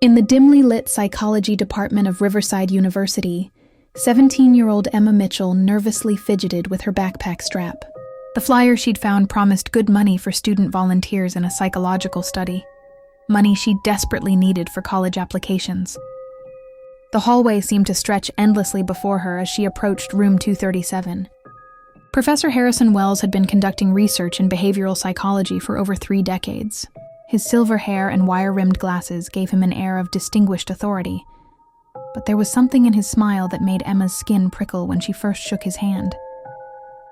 In the dimly lit psychology department of Riverside University, 17-year-old Emma Mitchell nervously fidgeted with her backpack strap. The flyer she'd found promised good money for student volunteers in a psychological study, money she desperately needed for college applications. The hallway seemed to stretch endlessly before her as she approached room 237. Professor Harrison Wells had been conducting research in behavioral psychology for over 3 decades. His silver hair and wire-rimmed glasses gave him an air of distinguished authority, but there was something in his smile that made Emma's skin prickle when she first shook his hand.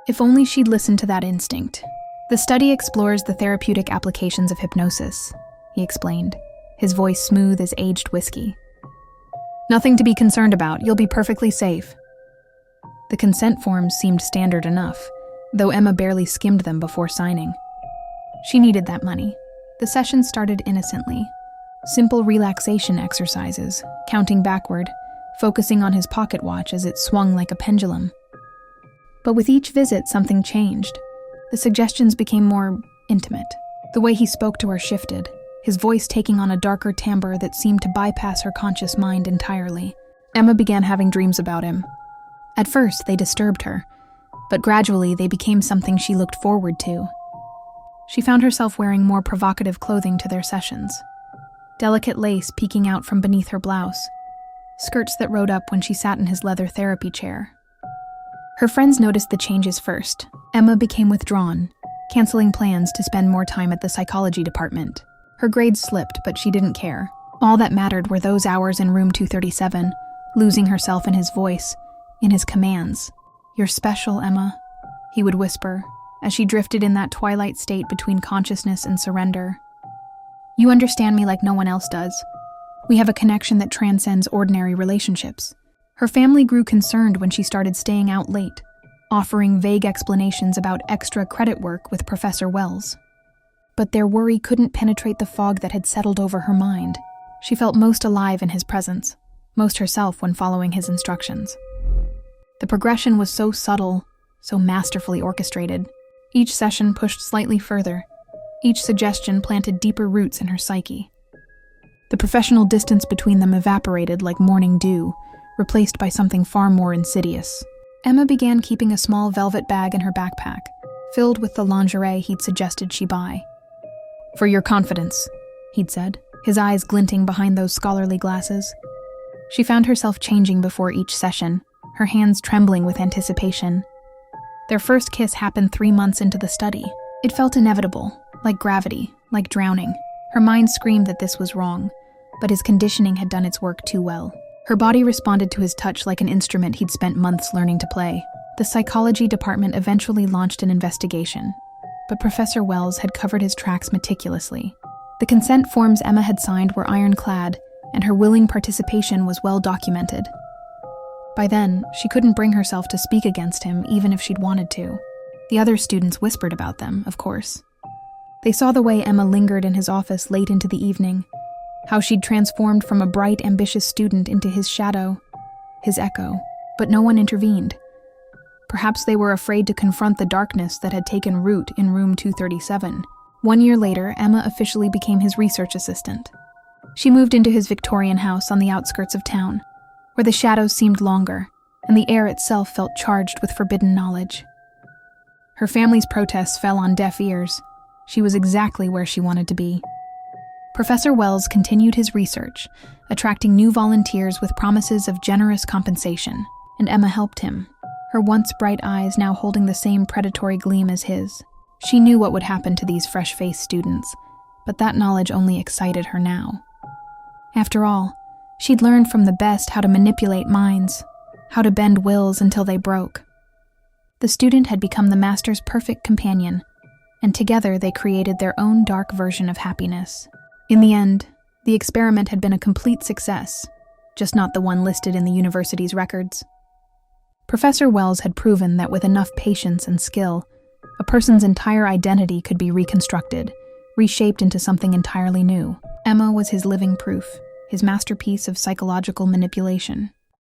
If only she'd listened to that instinct. The study explores the therapeutic applications of hypnosis, he explained, his voice smooth as aged whiskey. Nothing to be concerned about, you'll be perfectly safe. The consent forms seemed standard enough, though Emma barely skimmed them before signing. She needed that money. The session started innocently. Simple relaxation exercises, counting backward, focusing on his pocket watch as it swung like a pendulum. But with each visit, something changed. The suggestions became more intimate. The way he spoke to her shifted, his voice taking on a darker timbre that seemed to bypass her conscious mind entirely. Emma began having dreams about him. At first, they disturbed her, but gradually they became something she looked forward to. She found herself wearing more provocative clothing to their sessions. Delicate lace peeking out from beneath her blouse, skirts that rode up when she sat in his leather therapy chair. Her friends noticed the changes first. Emma became withdrawn, canceling plans to spend more time at the psychology department. Her grades slipped, but she didn't care. All that mattered were those hours in room 237, losing herself in his voice, in his commands. "You're special, Emma," he would whisper, as she drifted in that twilight state between consciousness and surrender. "You understand me like no one else does. We have a connection that transcends ordinary relationships." Her family grew concerned when she started staying out late, offering vague explanations about extra credit work with Professor Wells. But their worry couldn't penetrate the fog that had settled over her mind. She felt most alive in his presence, most herself when following his instructions. The progression was so subtle, so masterfully orchestrated. Each session pushed slightly further. Each suggestion planted deeper roots in her psyche. The professional distance between them evaporated like morning dew, replaced by something far more insidious. Emma began keeping a small velvet bag in her backpack, filled with the lingerie he'd suggested she buy. "For your confidence," he'd said, his eyes glinting behind those scholarly glasses. She found herself changing before each session, her hands trembling with anticipation. Their first kiss happened 3 months into the study. It felt inevitable, like gravity, like drowning. Her mind screamed that this was wrong, but his conditioning had done its work too well. Her body responded to his touch like an instrument he'd spent months learning to play. The psychology department eventually launched an investigation, but Professor Wells had covered his tracks meticulously. The consent forms Emma had signed were ironclad, and her willing participation was well documented. By then, she couldn't bring herself to speak against him even if she'd wanted to. The other students whispered about them, of course. They saw the way Emma lingered in his office late into the evening, how she'd transformed from a bright, ambitious student into his shadow, his echo, but no one intervened. Perhaps they were afraid to confront the darkness that had taken root in room 237. 1 year later, Emma officially became his research assistant. She moved into his Victorian house on the outskirts of town, where the shadows seemed longer, and the air itself felt charged with forbidden knowledge. Her family's protests fell on deaf ears. She was exactly where she wanted to be. Professor Wells continued his research, attracting new volunteers with promises of generous compensation, and Emma helped him, her once bright eyes now holding the same predatory gleam as his. She knew what would happen to these fresh-faced students, but that knowledge only excited her now. After all, she'd learned from the best how to manipulate minds, how to bend wills until they broke. The student had become the master's perfect companion, and together they created their own dark version of happiness. In the end, the experiment had been a complete success, just not the one listed in the university's records. Professor Wells had proven that with enough patience and skill, a person's entire identity could be reconstructed, reshaped into something entirely new. Emma was his living proof, his masterpiece of psychological manipulation.